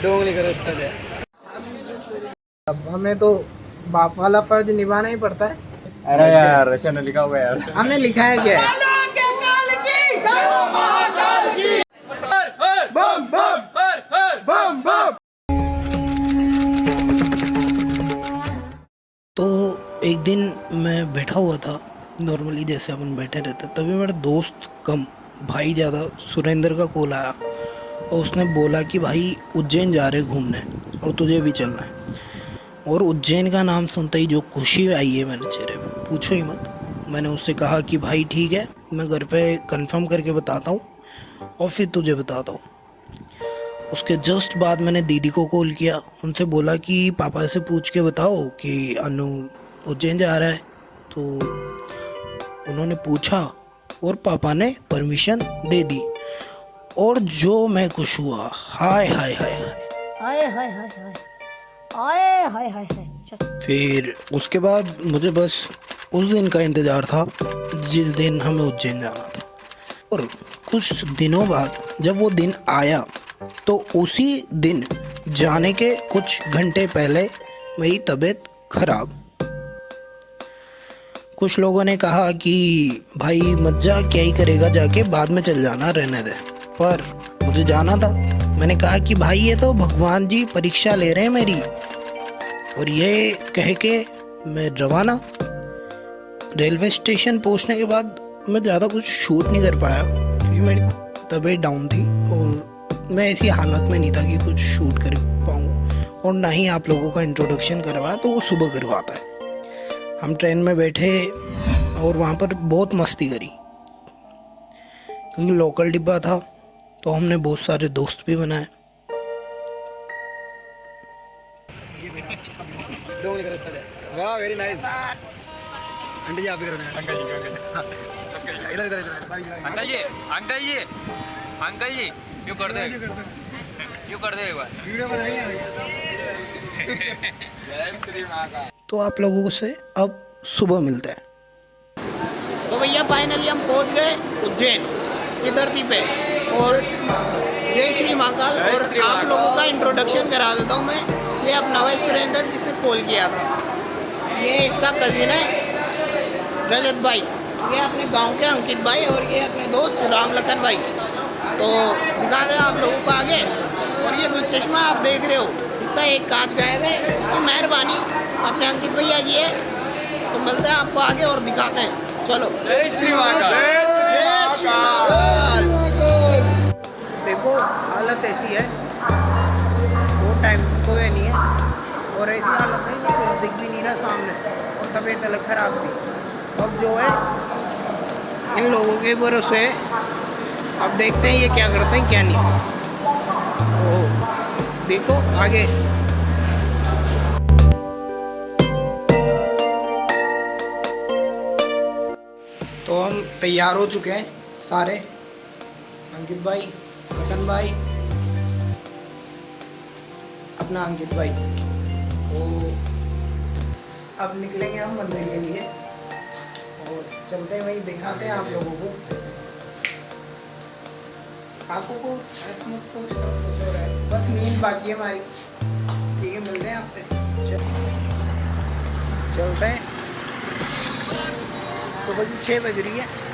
डोंगली का रास्ता है। अब हमें तो बाप वाला फर्ज निभाना ही पड़ता है। अरे यार रशिया ने लिखा हुआ है यार। हमने लिखा है क्या है? बम बम बम बम। तो एक दिन मैं बैठा हुआ था नॉर्मली जैसे अपन बैठे रहते, तभी मेरा दोस्त कम भाई ज़्यादा सुरेंद्र का कॉल आया और उसने बोला कि भाई उज्जैन जा रहे घूमने और तुझे भी चलना है। और उज्जैन का नाम सुनते ही जो खुशी आई है मेरे चेहरे पे पूछो ही मत। मैंने उससे कहा कि भाई ठीक है, मैं घर पे कंफर्म करके बताता हूँ और फिर तुझे बताता हूँ। उसके जस्ट बाद मैंने दीदी को कॉल किया, उनसे बोला कि पापा से पूछ के बताओ कि अनु उज्जैन जा रहा है। तो उन्होंने पूछा और पापा ने परमिशन दे दी। और जो मैं खुश हुआ, हाय हाय हाय हाय हाय हाय हाय हाय हाय हाय हाय हाय। फिर उसके बाद मुझे बस उस दिन का इंतज़ार था जिस दिन हमें उज्जैन जाना था। और कुछ दिनों बाद जब वो दिन आया तो उसी दिन जाने के कुछ घंटे पहले मेरी तबीयत खराब। कुछ लोगों ने कहा कि भाई मत जा, क्या ही करेगा जाके, बाद में चल जाना, रहने दे। पर मुझे जाना था। मैंने कहा कि भाई ये तो भगवान जी परीक्षा ले रहे हैं मेरी। और ये कह के मैं रवाना। रेलवे स्टेशन पहुंचने के बाद मैं ज़्यादा कुछ शूट नहीं कर पाया क्योंकि मेरी तबीयत डाउन थी और मैं ऐसी हालत में नहीं था कि कुछ शूट कर पाऊँ। और ना ही आप लोगों का इंट्रोडक्शन करवाया, तो वो सुबह करवाता है। हम ट्रेन में बैठे और वहाँ पर बहुत मस्ती करी क्योंकि लोकल डिब्बा था, तो हमने बहुत सारे दोस्त भी बनाए। डोंगली का रास्ता है। वाह वेरी नाइस। आंटी जी आप भी करना है। अंकल जी इधर इधर अंकल जी अंकल जी अंकल जी यूँ कर दो, यूँ कर दो एक बार। वीडियो बनाएंगे। जय श्री महाकाल। तो आप लोगों से अब सुबह मिलते हैं। तो भैया फाइनली हम पहुंच गए उज्जैन की धरती पे। और जय श्री महाकाल। और आप लोगों का इंट्रोडक्शन करा देता हूं मैं। ये अपना भाई सुरेंद्र जिसने कॉल किया था, ये इसका कजिन है रजत भाई, ये अपने गांव के अंकित भाई और ये अपने दोस्त राम लखन भाई। तो दिखा दें आप लोगों को आगे। और ये जो चश्मा आप देख रहे हो इसका एक कांच गायब है, तो मेहरबानी अपने अंकित भैया की है। तो मिलते हैं आपको आगे और दिखाते हैं। चलो जय श्री महाकाल। देखो हालत ऐसी है, वो टाइम सोए नहीं है और ऐसी हालत है कि कुछ दिख भी नहीं रहा सामने और तबीयत अलग खराब थी। अब जो है इन लोगों के भरोसे, अब देखते हैं ये क्या करते हैं क्या नहीं। तो देखो आगे। तो हम तैयार हो चुके हैं सारे, अंकित भाई, लखन भाई, अपना अंकित भाई। तो अब निकलेंगे हम मंदिर के लिए और चलते हैं वही दिखाते हैं आप लोगों को। आंखों को ऐसा मत सोच कुछ हो रहा है, बस नींद बाकी है हमारी। ठीक है, मिलते हैं आपसे। चलते हैं। सुबह की 6 बज रही है।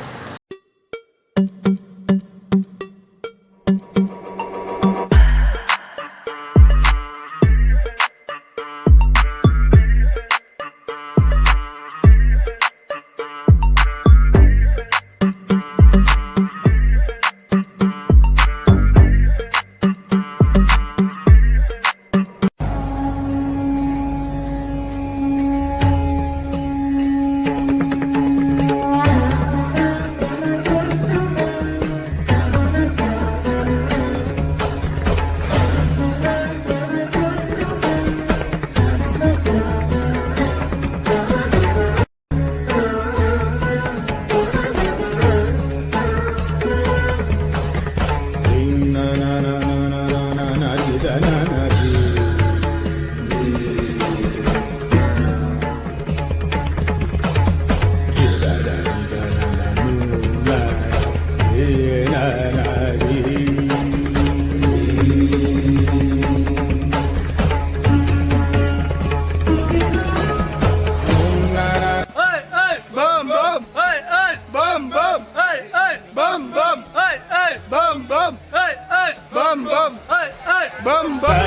बम बम।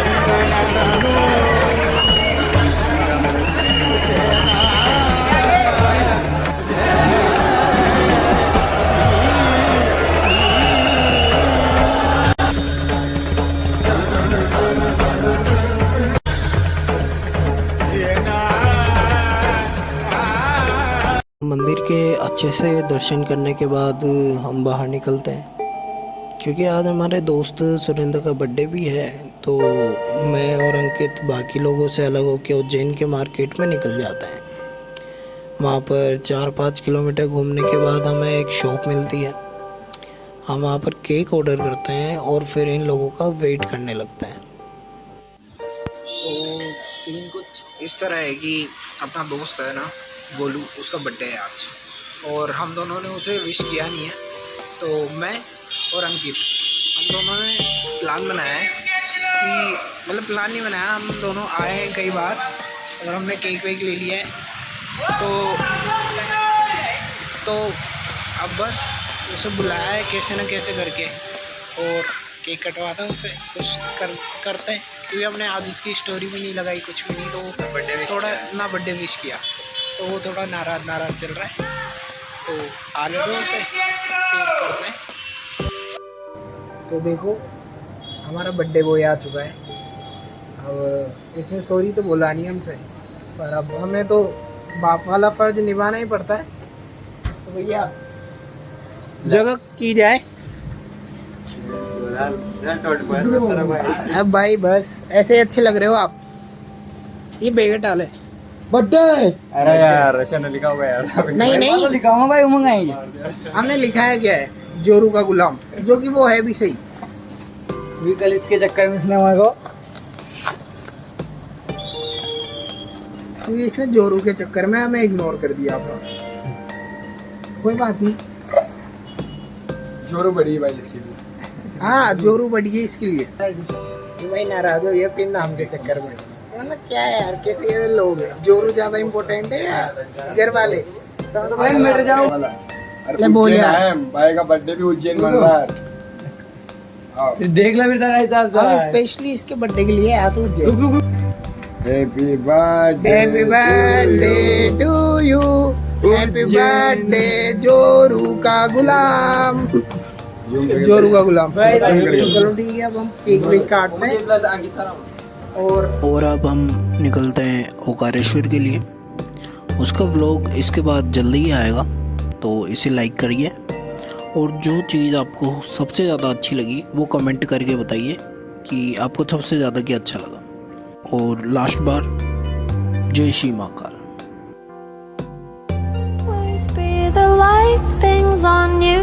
मंदिर के अच्छे से दर्शन करने के बाद हम बाहर निकलते हैं, क्योंकि आज हमारे दोस्त सुरेंद्र का बर्थडे भी है। तो मैं और अंकित बाकी लोगों से अलग होकर उज्जैन के मार्केट में निकल जाते हैं। वहाँ पर 4-5 किलोमीटर घूमने के बाद हमें एक शॉप मिलती है। हम वहाँ पर केक ऑर्डर करते हैं और फिर इन लोगों का वेट करने लगते हैं। तो सीन कुछ इस तरह है कि अपना दोस्त है ना गोलू, उसका बर्थडे है आज, और हम दोनों ने उसे विश किया नहीं है। तो मैं और अंकित हम दोनों ने प्लान बनाया है कि मतलब प्लान नहीं बनाया, हम दोनों आए हैं कई बार और हमने केक वेक ले लिया है। तो अब बस उसे बुलाया है कैसे न कैसे करके, और केक कटवाते हैं उससे, कुछ करते हैं, क्योंकि हमने आज उसकी स्टोरी भी नहीं लगाई, कुछ भी नहीं। तो बर्थडे थोड़ा ना बर्थडे विश किया, तो वो थोड़ा नाराज़ चल रहा है। तो आने दो उसे, फिर करते हैं। तो देखो हमारा बर्थडे बॉय आ चुका है। अब इसने सॉरी तो बोला नहीं हमसे, पर अब हमें तो बाप वाला फर्ज निभाना ही पड़ता है। तो भैया जगह की जाए। अब भाई बस ऐसे ही अच्छे लग रहे हो आप। ये बेगट डाले बर्थडे। अरे यार रशन लिखा हुआ यार। नहीं लिखा हुआ भाई, उमंग आएगी। हमने लिखाया क्या है, जोरू का गुलाम, जो कि वो है भी सही। कल इसके चक्कर में इसने हमारे को, क्योंकि इसने जोरू के चक्कर में हमें इग्नोर कर दिया था। कोई बात नहीं, जोरू बड़ी है भाई इसके लिए। हाँ जोरू बढ़ी है इसके लिए। ये भाई नाराज हो गया फिर नाम के चक्कर में। मतलब क्या है यार, कैसे ये लोग हैं? जोरू ज्यादा इम्पोर्टेंट है या घर वाले? समझ भाई मिट जाओ। ले बोल यार, भाई का बर्थडे भी उज्जैन मन रहा है। देख ले फिर तेरा हिसाब से। हम स्पेशली इसके बर्थडे के लिए आया तो Ujjain. Happy birthday, happy birthday to you, happy birthday जोरू का गुलाम, जोरू का गुलाम। चलो ठीक है, अब हम केक वेक काटते हैं और अब हम निकलते हैं ओकारेश्वर के लिए। उसका व्लॉग इसके बाद जल्दी ही आएगा, तो इसे लाइक करिए, और जो चीज़ आपको सबसे ज़्यादा अच्छी लगी वो कमेंट करके बताइए कि आपको सबसे ज़्यादा क्या अच्छा लगा। और लास्ट बार जय Shri Mahakal. Always be the light things on you.